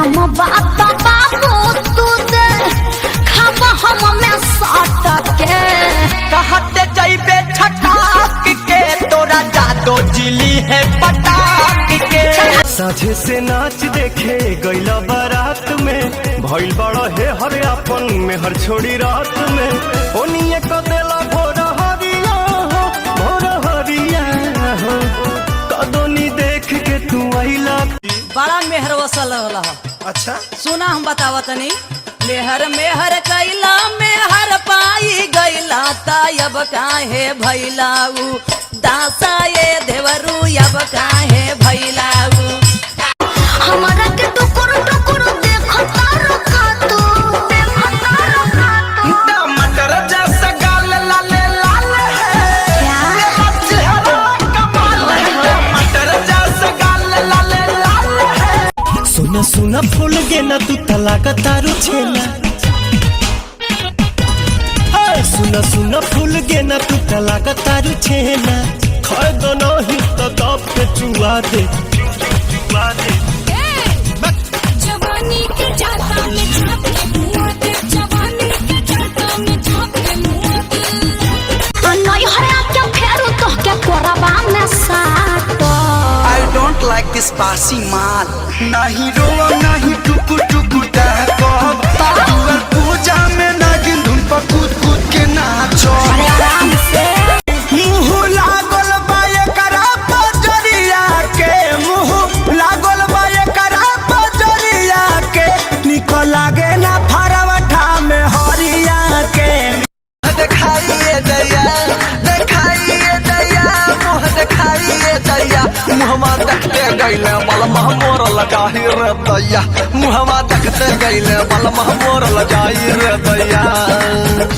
हम बात बाबू तू दे खाब हम में साट के कहते जइबे छटाक के तोरा जादो जिली है पटाक के। साझे से नाच देखे गईला बारात में भइल बड़ा है हर अपन में हर छोड़ी रात में ओनिए क देला भोर हरिया हो कदोनी देख के तू आइला बड़ा मेहर वसल होला। अच्छा सुना हम बतावा तनी मेहर मेहर कैला मेहर पाई गईला तायब काहे भैलाऊ दासा ये देवरू अब काहे भैलाऊ हमारा के टुकुर टुकुर देखता रखा तू टमाटर जैसा गाल लाल लाल है कमाल है टमाटर जैसा गाल लाल लाल है। सुना सुना फूल गे ना तू तलाक तारू छेला सुना सुना फूल गे ना तू तलाक तारू छेला खर दो नहीं तो दब के चुआ दे जवानी के जाता में झाप के मुंह दे जवानी के जाता में झाप के मुंह दे नहीं हरा क्या फेरू तो क्या कोरबा में साटो I don't like this बासी माल नहीं रोवा नहीं टुकु टुकु डाकब दुआर पूजा में नागिन धुन पर कूद कूद के नाचो आराम से मुँह लागल बा एकरा पजरिया के मुँह लागल बा एकरा पजरिया के निकल लागे ना फरवठा में हरिया के दिखाइए दैया मुँह दिखाइए दैया मुहमा देखते गईले बलमा मोर लगाही रे दैया मुहमा देखते गईले बलमा मोर लगाही रे दैया।